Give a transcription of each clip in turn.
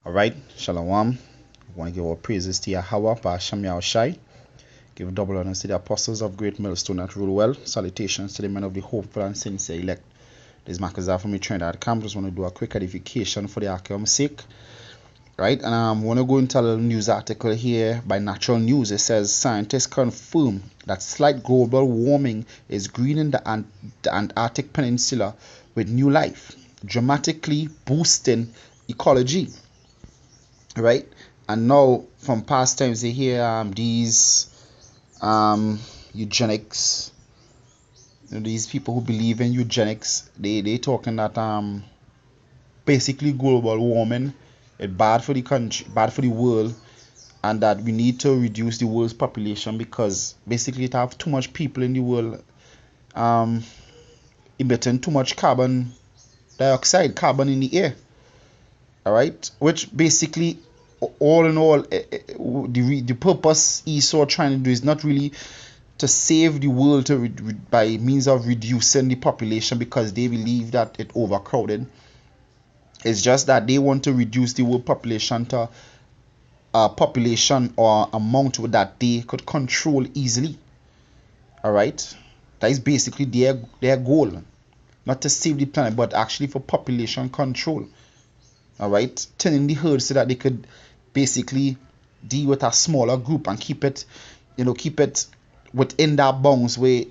Alright, Shalom. I want to give our praises to Yahweh, Ba'ashem Yahushai. Give double honors to the apostles of great millstone that rule well. Salutations to the men of the hopeful and sincere elect. This is Marcus from Trinidad Camp. Just want to do a quick edification for the archaeum's sake. Right, and I want to go into a little news article here by Natural News. It says scientists confirm that slight global warming is greening the Antarctic Peninsula with new life, dramatically boosting ecology. Right, and now from past times they hear these eugenics, these people who believe in eugenics, they talking that basically global warming is bad for the country, bad for the world, and that we need to reduce the world's population because basically it have too much people in the world emitting too much carbon dioxide, carbon in the air. All right, which basically, all in all, the purpose Esau trying to do is not really to save the world by means of reducing the population because they believe that it overcrowded. It's just that they want to reduce the world population to a population or amount that they could control easily. All right, that is basically their goal, not to save the planet, but actually for population control. All right, turning the herd so that they could basically deal with a smaller group and keep it within that bounds where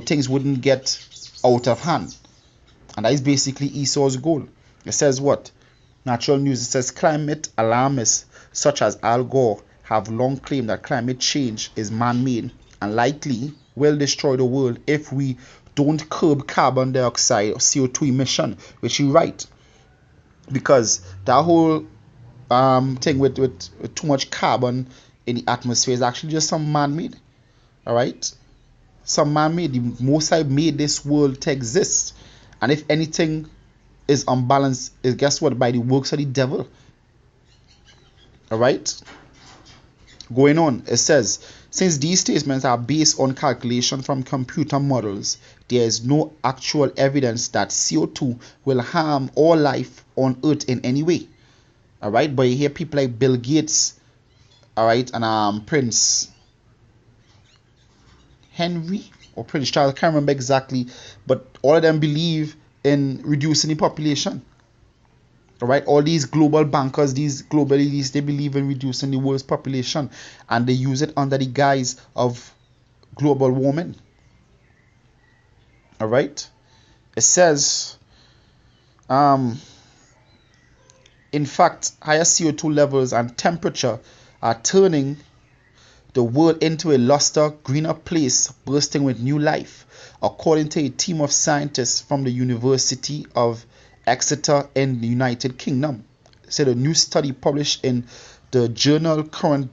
things wouldn't get out of hand. And that is basically Esau's goal. It says what? Natural News. It says climate alarmists such as Al Gore have long claimed that climate change is man-made and likely will destroy the world if we don't curb carbon dioxide or CO2 emission, which you're right. Because that whole thing with too much carbon in the atmosphere is actually just some man-made. All right, some man-made. The Most High made this world to exist, and if anything is unbalanced, is guess what? By the works of the devil. All right. Going on, it says since these statements are based on calculation from computer models, there is no actual evidence that CO2 will harm all life on Earth in any way. All right, but you hear people like Bill Gates, all right, and Prince Henry or Prince Charles, I can't remember exactly, but all of them believe in reducing the population. All right, all these global bankers, these global elites, they believe in reducing the world's population, and they use it under the guise of global warming. All right, it says, in fact, higher CO2 levels and temperature are turning the world into a luster, greener place bursting with new life, according to a team of scientists from the University of Exeter in the United Kingdom. Said a new study published in the journal Current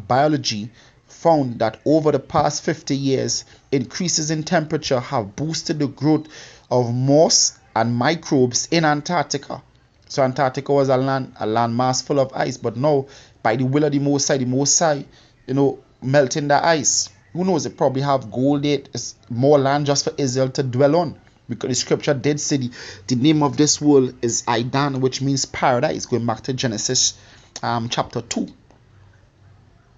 Biology found that over the past 50 years, increases in temperature have boosted the growth of moss and microbes in Antarctica. So Antarctica was a landmass full of ice, but now by the will of the Most High, melting the ice. Who knows? It probably have gold. It's more land just for Israel to dwell on. Because the scripture did say the name of this world is Aidan, which means paradise, going back to Genesis chapter 2.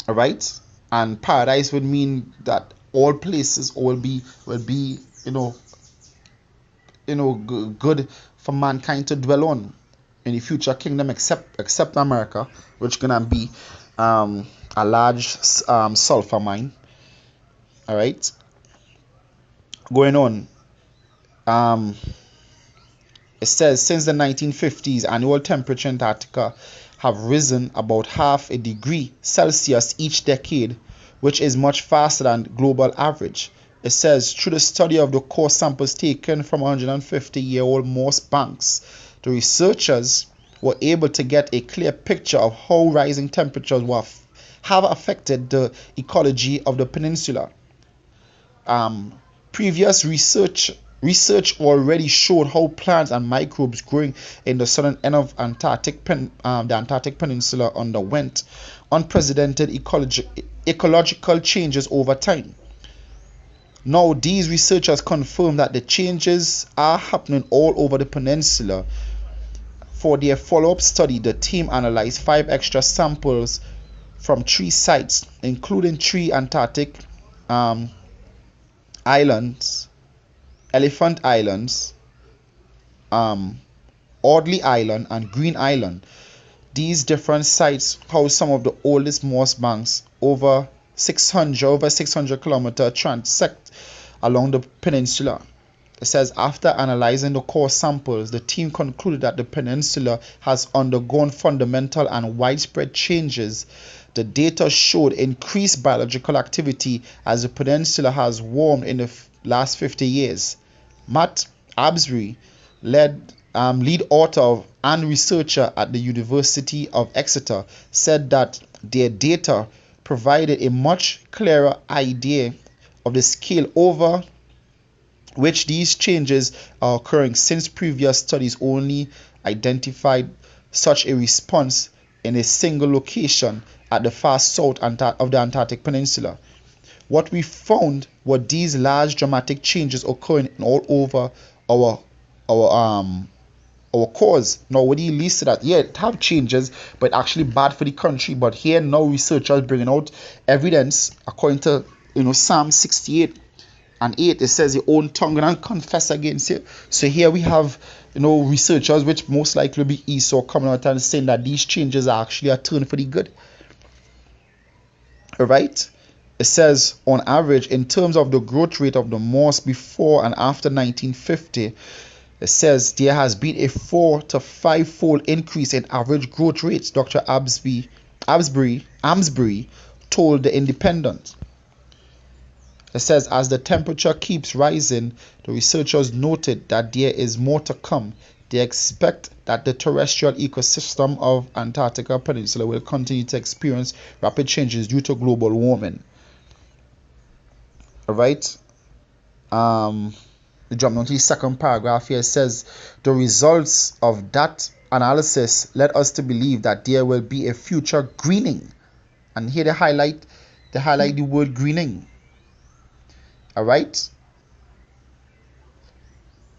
All right, and paradise would mean that all places will be good for mankind to dwell on in the future kingdom, except America, which gonna be a large sulfur mine. All right, going on. It says since the 1950s, annual temperature in Antarctica have risen about half a degree Celsius each decade, which is much faster than global average. It says through the study of the core samples taken from 150-year-old moss banks, the researchers were able to get a clear picture of how rising temperatures have affected the ecology of the peninsula. Previous research already showed how plants and microbes growing in the southern end of the Antarctic Peninsula underwent unprecedented ecological changes over time. Now, these researchers confirm that the changes are happening all over the peninsula For their follow-up study, the team analyzed 5 extra samples from 3 sites, including 3 Antarctic islands, Elephant Islands, Audley Island, and Green Island. These different sites house some of the oldest moss banks. Over 600 kilometers transect along the peninsula. It says after analyzing the core samples, the team concluded that the peninsula has undergone fundamental and widespread changes. The data showed increased biological activity as the peninsula has warmed in the last 50 years. Matt Absbury, lead author and researcher at the University of Exeter, said that their data provided a much clearer idea of the scale over which these changes are occurring, since previous studies only identified such a response in a single location at the far south of the Antarctic Peninsula. What we found were these large dramatic changes occurring all over our cause. Now, what he listed that, yeah, it have changes, but actually bad for the country. But here now researchers bringing out evidence according to Psalm 68 and 8. It says, your own tongue and confess against you. So here we have researchers, which most likely will be Esau, coming out and saying that these changes are actually a turn for the good. Alright, it says on average, in terms of the growth rate of the moss before and after 1950, it says there has been a 4 to 5 fold increase in average growth rates, Dr. Amsbury told the Independent. It says as the temperature keeps rising, the researchers noted that there is more to come. They expect that the terrestrial ecosystem of Antarctica Peninsula will continue to experience rapid changes due to global warming. Alright. We jump onto the second paragraph here. It says the results of that analysis led us to believe that there will be a future greening. And here they highlight the word greening. Alright.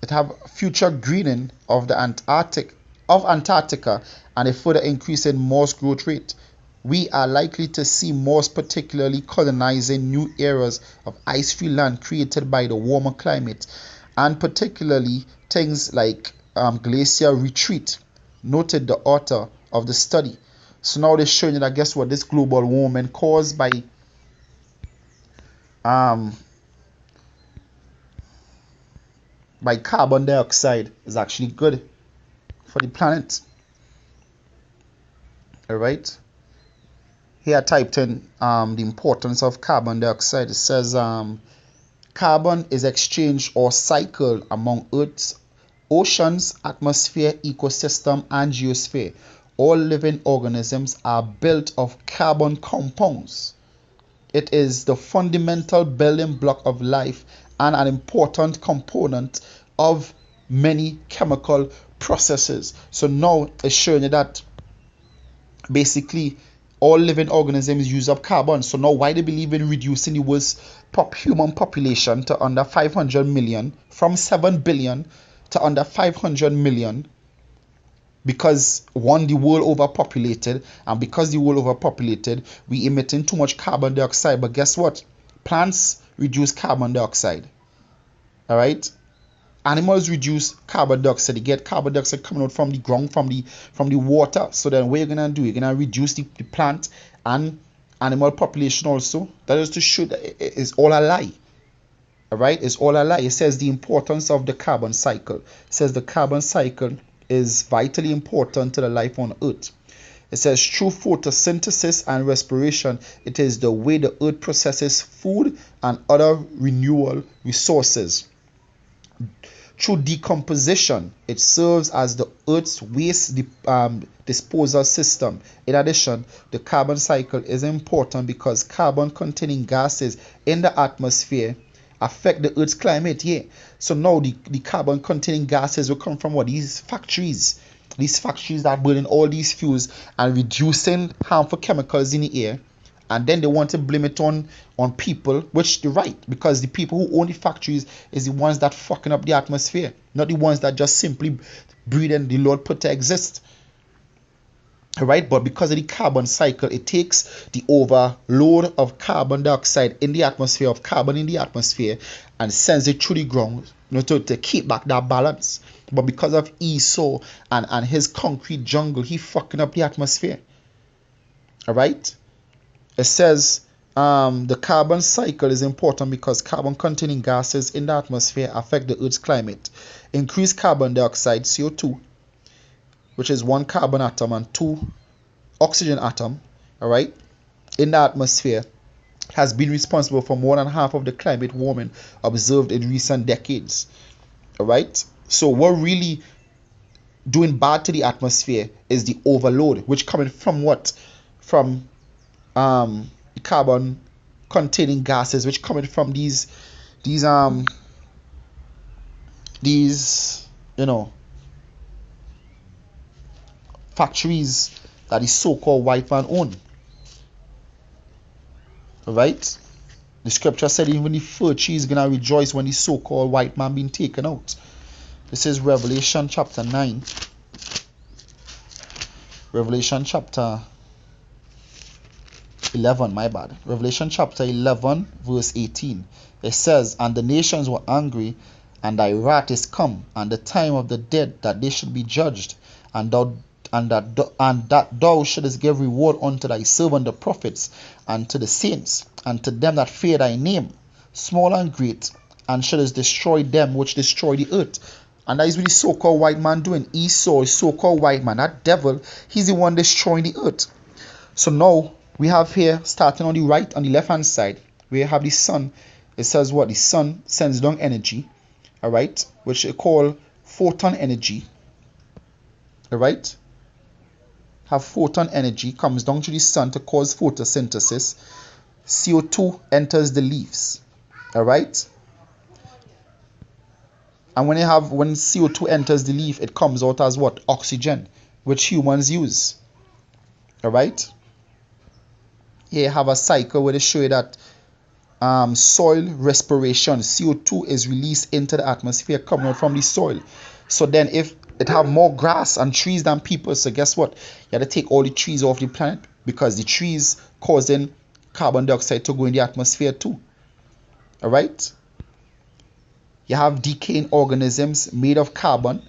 It have future greening of the Antarctica and a further increase in moss growth rate. We are likely to see moss particularly colonizing new areas of ice-free land created by the warmer climate, and particularly things like glacier retreat, noted the author of the study. So now they're showing you that, guess what, this global warming caused by carbon dioxide is actually good for the planet. Alright, here I typed in the importance of carbon dioxide. It says carbon is exchanged or cycled among Earth's oceans, atmosphere, ecosystem, and geosphere. All living organisms are built of carbon compounds. It is the fundamental building block of life and an important component of many chemical processes. So now it's showing you that basically all living organisms use up carbon. So now why they believe in reducing the world's human population to under 500 million, from 7 billion to under 500 million, because one, the world overpopulated, and because the world overpopulated, we emitting too much carbon dioxide. But guess what? Plants reduce carbon dioxide. All right, animals reduce carbon dioxide. They get carbon dioxide coming out from the ground, from the water. So then what you're gonna do, you're gonna reduce the plant and animal population also. That is to show that it's all a lie. All right, it's all a lie. It says the importance of the carbon cycle. It says the carbon cycle is vitally important to the life on Earth. It says through photosynthesis and respiration, it is the way the Earth processes food and other renewable resources. Through decomposition, it serves as the Earth's waste disposal system. In addition, the carbon cycle is important because carbon-containing gases in the atmosphere affect the Earth's climate. Yeah. So now the carbon-containing gases will come from what? These factories that burning all these fuels and reducing harmful chemicals in the air. And then they want to blame it on people, which they're right, because the people who own the factories is the ones that fucking up the atmosphere, not the ones that just simply breathing, the Lord put to exist. Alright, but because of the carbon cycle, it takes the overload of carbon dioxide in the atmosphere, of carbon in the atmosphere, and sends it through the ground, to keep back that balance. But because of Esau and his concrete jungle, he fucking up the atmosphere. Alright, it says the carbon cycle is important because carbon containing gases in the atmosphere affect the Earth's climate. Increased carbon dioxide, CO2, which is one carbon atom and two oxygen atom, all right, in the atmosphere, has been responsible for more than half of the climate warming observed in recent decades. All right, so what really doing bad to the atmosphere is the overload, which coming from what? From carbon containing gases, which coming from these factories that the so-called white man own. Right? The scripture said even the fir tree is gonna rejoice when the so-called white man being taken out. This is Revelation chapter 9. Revelation chapter 11, my bad. Revelation chapter 11, verse 18. It says, "And the nations were angry, and thy wrath is come, and the time of the dead, that they should be judged, and that thou shouldest give reward unto thy servant the prophets, and to the saints, and to them that fear thy name, small and great, and shouldest destroy them which destroy the earth." And that is what the so-called white man doing. Esau is so-called white man. That devil, he's the one destroying the earth. So now we have here, starting on the right, on the left hand side, we have the sun. It says what? The sun sends down energy, all right, which they call photon energy. All right, have photon energy, comes down to the sun to cause photosynthesis. CO2 enters the leaves. All right, and when CO2 enters the leaf, it comes out as what? Oxygen, which humans use. All right, here you have a cycle where they show you that soil respiration, CO2 is released into the atmosphere coming out from the soil. So then if it have more grass and trees than people, so guess what? You have to take all the trees off the planet, because the trees causing carbon dioxide to go in the atmosphere too. All right, you have decaying organisms made of carbon,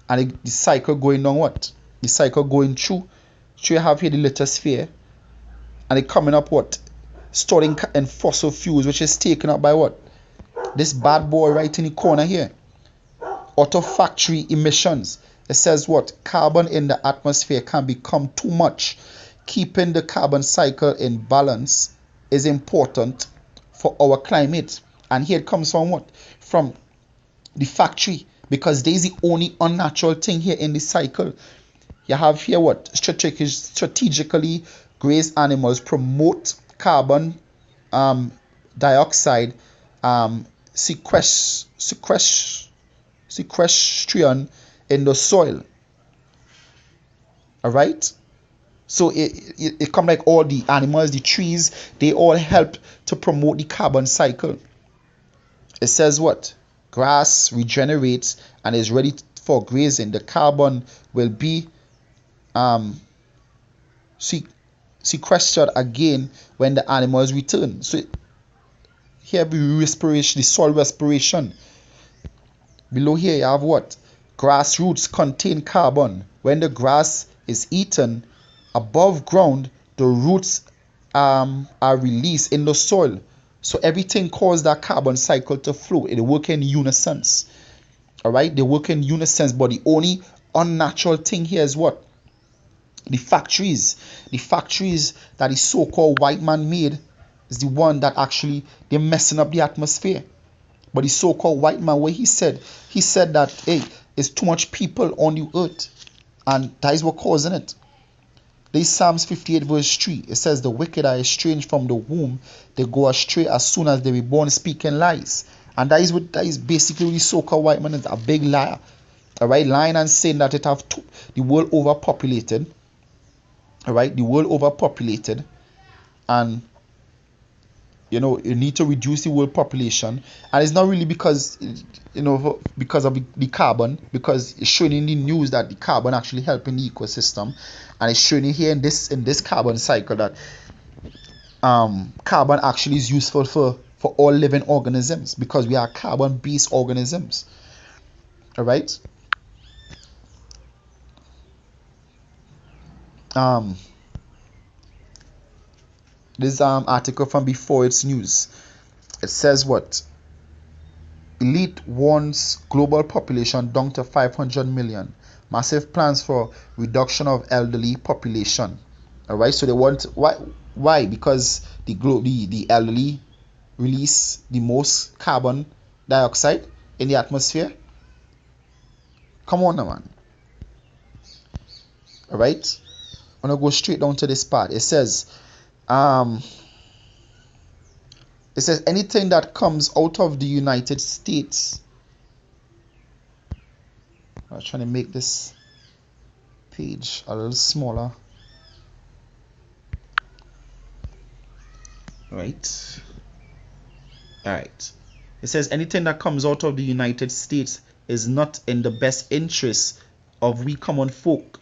and the cycle going on what? The cycle going through. So you have here the lithosphere, and it coming up what? Storing in fossil fuels, which is taken up by what? This bad boy right in the corner here. Auto factory emissions. It says what? Carbon in the atmosphere can become too much. Keeping the carbon cycle in balance is important for our climate. And here it comes from what? From the factory, because there's the only unnatural thing here in the cycle. You have here what? Strategically grazed animals promote carbon dioxide sequestration in the soil. All right, so it come like all the animals, the trees, they all help to promote the carbon cycle. It says what? Grass regenerates and is ready for grazing. The carbon will be sequestered again when the animals return. So here we respiration, the soil respiration. Below here you have what? Grass roots contain carbon. When the grass is eaten above ground, the roots are released in the soil. So everything causes that carbon cycle to flow. It works in unison. All right, they work in unison, but the only unnatural thing here is what? The factories that the so-called white man made is the one that actually they're messing up the atmosphere. But the so-called white man, what he said that, hey, it's too much people on the earth, and that is what causing it. This Psalms 58 verse 3, it says, "The wicked are estranged from the womb; they go astray as soon as they be born, speaking lies." And that is basically what the so-called white man is, a big liar. All right, lying and saying that the world overpopulated. All right, the world overpopulated, and You need to reduce the world population, and it's not really because because of the carbon, because it's showing in the news that the carbon actually helping the ecosystem, and it's showing here in this carbon cycle that carbon actually is useful for all living organisms, because we are carbon based organisms. All right. um this article from Before It's News, it says what? Elite warns global population down to 500 million. Massive plans for reduction of elderly population. All right, so they want why? Because the elderly release the most carbon dioxide in the atmosphere. Come on now, man. All right, I'm gonna go straight down to this part. Um it says anything that comes out of the United States. I'm trying to make this page a little smaller. Right. All right. It says anything that comes out of the United States is not in the best interest of we common folk.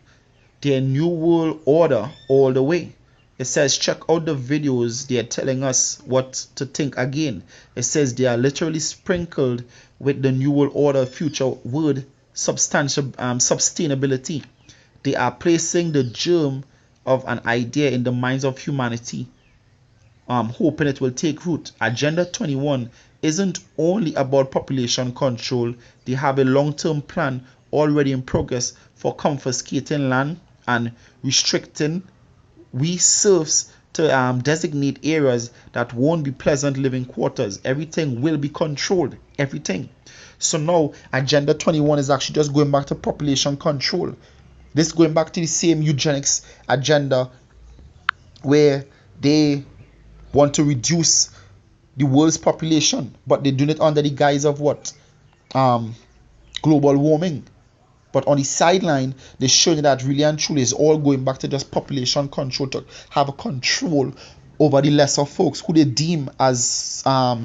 Their new world order all the way. It says check out the videos. They're telling us what to think again. It says they are literally sprinkled with the new world order future word substantial sustainability. They are placing the germ of an idea in the minds of humanity, hoping it will take root. Agenda 21 isn't only about population control. They have a long-term plan already in progress for confiscating land and restricting reserves to designate areas that won't be pleasant living quarters. Everything will be controlled. Everything. So now Agenda 21 is actually just going back to population control. This going back to the same eugenics agenda where they want to reduce the world's population, but they're doing it under the guise of what? Global warming. But on the sideline, they're showing that really and truly is all going back to just population control, to have a control over the lesser folks who they deem as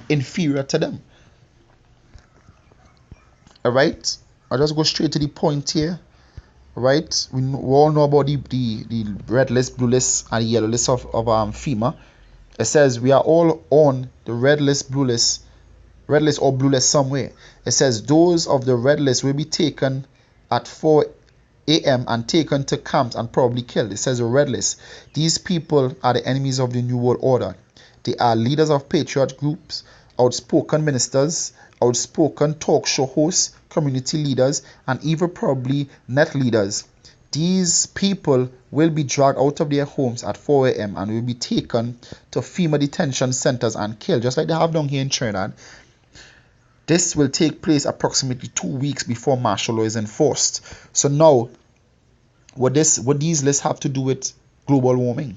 inferior to them. All right, I'll just go straight to the point here. Right, we all know about the red list, blue list, and the yellow list of FEMA. It says we are all on the red list or blue list somewhere. It says those of the red list will be taken at 4 a.m. and taken to camps and probably killed. It says the red list. These people are the enemies of the New World Order. They are leaders of patriot groups, outspoken ministers, outspoken talk show hosts, community leaders, and even probably net leaders. These people will be dragged out of their homes at 4 a.m. and will be taken to FEMA detention centers and killed, just like they have down here in Trinidad. This will take place approximately 2 weeks before martial law is enforced. So now, what these lists have to do with global warming?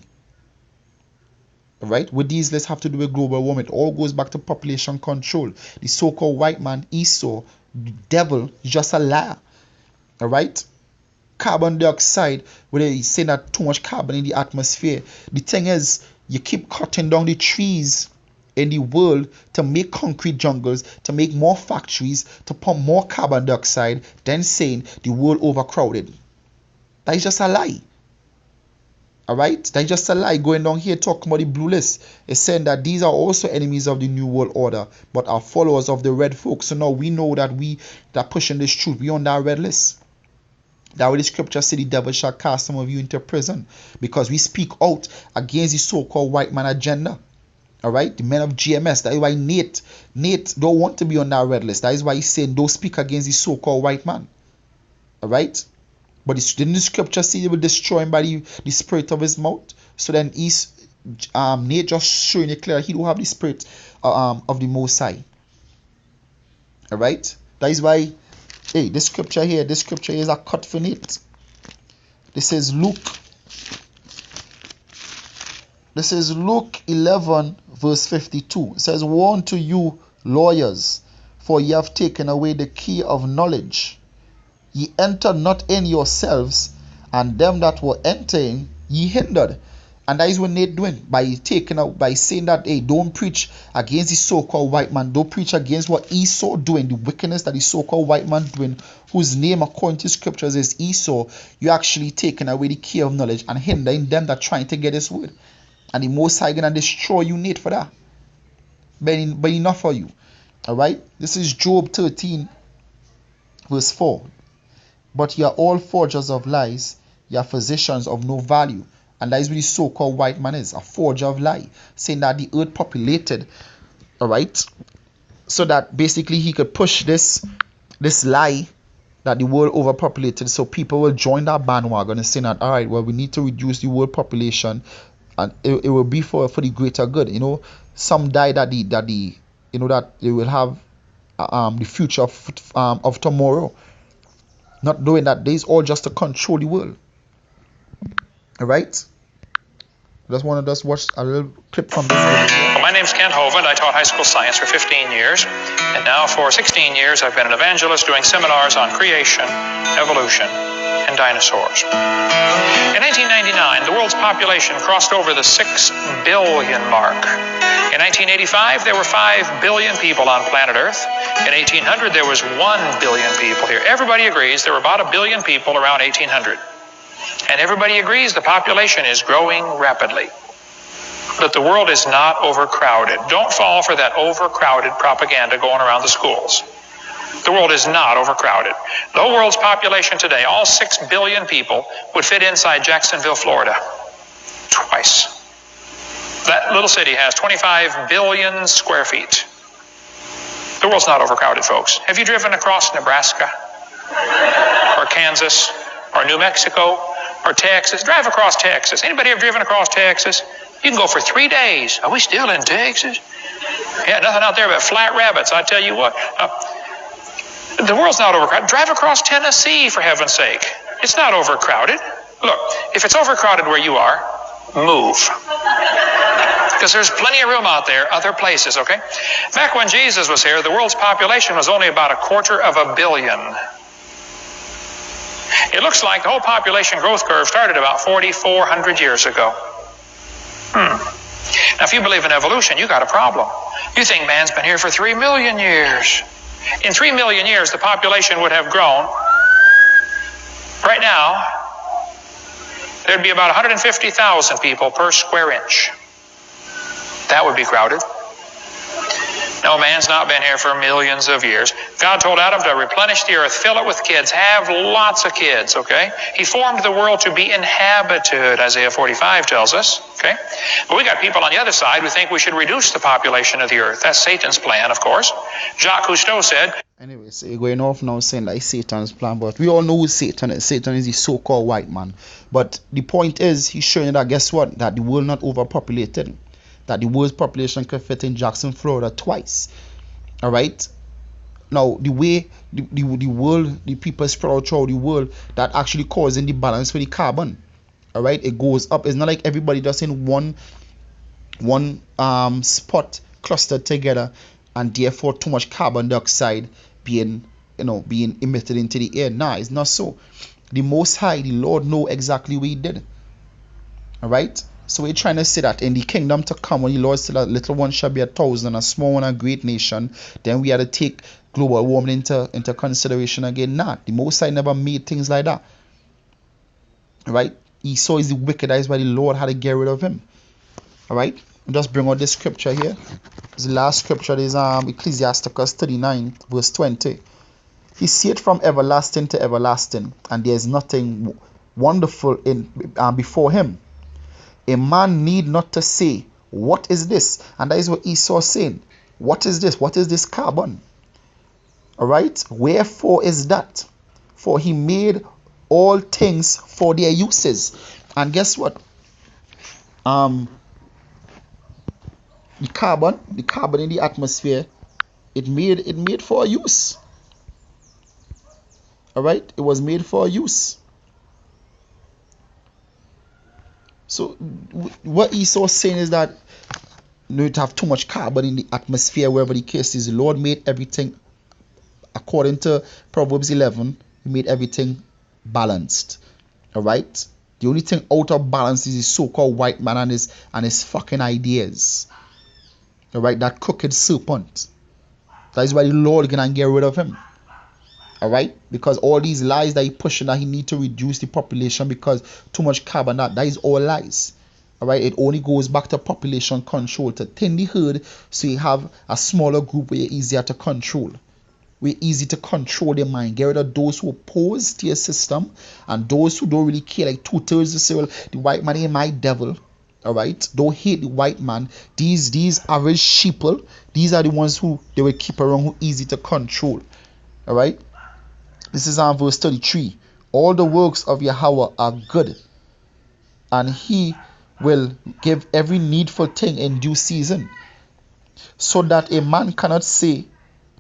Right? What these lists have to do with global warming? It all goes back to population control. The so-called white man, Esau, the devil, is just a liar. All right? Carbon dioxide, where they say that too much carbon in the atmosphere. The thing is, you keep cutting down the trees in the world to make concrete jungles, to make more factories, to pump more carbon dioxide, then saying the world overcrowded. That is just a lie. Alright? That is just a lie. Going down here talking about the blue list, it's saying that these are also enemies of the New World Order, but are followers of the red folks. So now we know that we are pushing this truth. We on that red list. That way the scripture say the devil shall cast some of you into prison, because we speak out against the so-called white man agenda. Alright, the men of GMS. That is why Nate don't want to be on that red list. That is why he's saying don't speak against the so-called white man. Alright, but didn't the scripture say he will destroy him by the spirit of his mouth? So then Nate just showing it clear he don't have the spirit of the Most High. Alright, that is why this scripture here is a cut for Nate. This is Luke 11 verse 52. It says, "Woe unto you, lawyers, for ye have taken away the key of knowledge. Ye enter not in yourselves, and them that were entering ye hindered." And that is what Nate doing by taking out, by saying that, hey, don't preach against the so-called white man. Don't preach against what Esau doing, the wickedness that the so-called white man doing, whose name according to scriptures is Esau. You're actually taking away the key of knowledge and hindering them that trying to get this word. And the Most High gonna destroy you, Nate, for that. But enough for you. Alright? This is Job 13, verse 4. But ye are all forgers of lies, ye are physicians of no value. And that is what the so-called white man is, a forger of lie, saying that the earth populated, all right, so that basically he could push this lie that the world overpopulated, so people will join that bandwagon and say that, all right, well, we need to reduce the world population, and it will be for the greater good. You know, some die that they will have the future of tomorrow, not knowing that this is all just to control the world. All right. Just want to watch a little clip from this video. My name's Kent Hovind. I taught high school science for 15 years, and now for 16 years I've been an evangelist doing seminars on creation, evolution, and dinosaurs. In 1999, the world's population crossed over the 6 billion mark. In 1985, there were 5 billion people on planet Earth. In 1800, there was 1 billion people here. Everybody agrees there were about 1 billion people around 1800. And everybody agrees the population is growing rapidly. That the world is not overcrowded. Don't fall for that overcrowded propaganda going around the schools. The world is not overcrowded. The whole world's population today, all 6 billion people, would fit inside Jacksonville, Florida. Twice. That little city has 25 billion square feet. The world's not overcrowded, folks. Have you driven across Nebraska? Or Kansas? Or New Mexico? Or Texas? Drive across Texas. Anybody ever driven across Texas? You can go for 3 days. Are we still in Texas? Yeah, nothing out there but flat rabbits. I tell you what. The world's not overcrowded. Drive across Tennessee, for heaven's sake. It's not overcrowded. Look, if it's overcrowded where you are, move. Because there's plenty of room out there, other places, okay? Back when Jesus was here, the world's population was only about 250 million. It looks like the whole population growth curve started about 4,400 years ago. Now, if you believe in evolution, you got a problem. You think man's been here for 3 million years. In 3 million years, the population would have grown. Right now, there'd be about 150,000 people per square inch. That would be crowded. No, man's not been here for millions of years. God told Adam to replenish the earth, fill it with kids, have lots of kids, okay? He formed the world to be inhabited, Isaiah 45 tells us, okay? But we got people on the other side who think we should reduce the population of the earth. That's Satan's plan, of course. Jacques Cousteau said... Anyway, so you're going off now saying that it's Satan's plan, but we all know who Satan is. Satan is the so-called white man. But the point is, he's showing that, guess what? That the world not overpopulated. That the world's population can fit in Jackson, Florida twice. All right. Now, the way the world, the people spread out throughout the world, that actually causing the balance for the carbon. All right. It goes up. It's not like everybody just in one spot clustered together, and therefore too much carbon dioxide being emitted into the air. Nah, it's not so. The Most High, the Lord, know exactly what He did. All right. So we're trying to say that in the kingdom to come, when the Lord said that little one shall be 1,000, a small one a great nation, then we had to take global warming into consideration again. Nah, the Most High never made things like that. Right? Esau is the wicked. That is why the Lord had to get rid of him. Alright? I'll just bring out this scripture here. The last scripture is Ecclesiasticus 39, verse 20. He saith from everlasting to everlasting, and there is nothing wonderful in before him. A man need not to say, what is this? And that is what Esau is saying. What is this? What is this carbon? Alright? Wherefore is that? For he made all things for their uses. And guess what? The carbon in the atmosphere, it made for a use. Alright? It was made for a use. So what Esau is saying is that you don't have too much carbon in the atmosphere, wherever the case is. The Lord made everything, according to Proverbs 11, He made everything balanced. Alright? The only thing out of balance is the so-called white man and his fucking ideas. Alright, that crooked serpent. That is why the Lord can get rid of him. Alright, because all these lies that he pushing, that he need to reduce the population because too much carbon, that is all lies. Alright, it only goes back to population control, to thin the herd so you have a smaller group where you're easier to control. We're easy to control their mind. Get rid of those who oppose to your system and those who don't really care. Like 2/3 say, well, the white man ain't my devil. Alright, don't hate the white man. These average sheeple, these are the ones who they will keep around, who easy to control. Alright, this is on verse 33. All the works of Yahweh are good, and he will give every needful thing in due season, so that a man cannot say,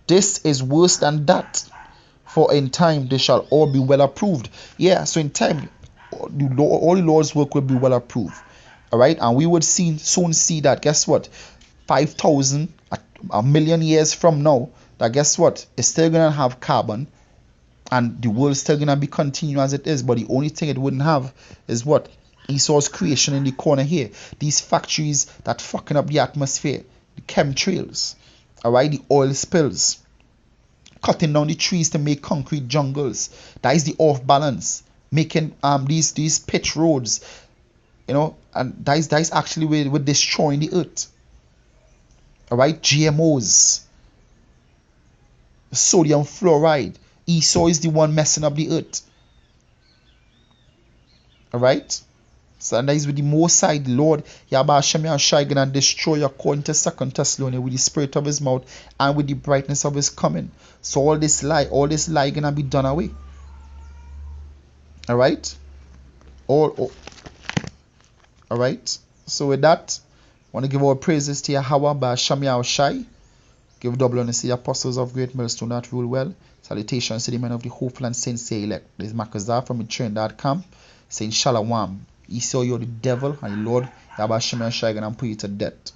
this is worse than that, for in time they shall all be well approved. Yeah, so in time all the Lord's work will be well approved. Alright, and we would soon see that, guess what, 5,000, a million years from now, that guess what, it's still gonna have carbon and the world's still gonna be continuing as it is, but the only thing it wouldn't have is what, Esau's creation in the corner here, these factories that fucking up the atmosphere, the chemtrails, alright, the oil spills, cutting down the trees to make concrete jungles. That is the off balance, making these pitch roads, you know, and that is actually with destroying the earth. Alright, GMOs, sodium fluoride. Esau is the one messing up the earth. Alright, so that is with the Most High, the Lord Yahweh Hashem Yahushai gonna destroy according to 2 Thessalonians with the spirit of his mouth and with the brightness of his coming. So all this lie gonna be done away. Alright, alright, so with that, I want to give our praises to Yahweh by Hashem Yahushai. Give double honor to the apostles of great millstone that rule well. Salutations to the men of the hopeful and sincere elect. This is Makazar from Train.com saying Shalom. Esau, you're the devil, and the Lord Yahweh Hashem Yahushai gonna put you to death.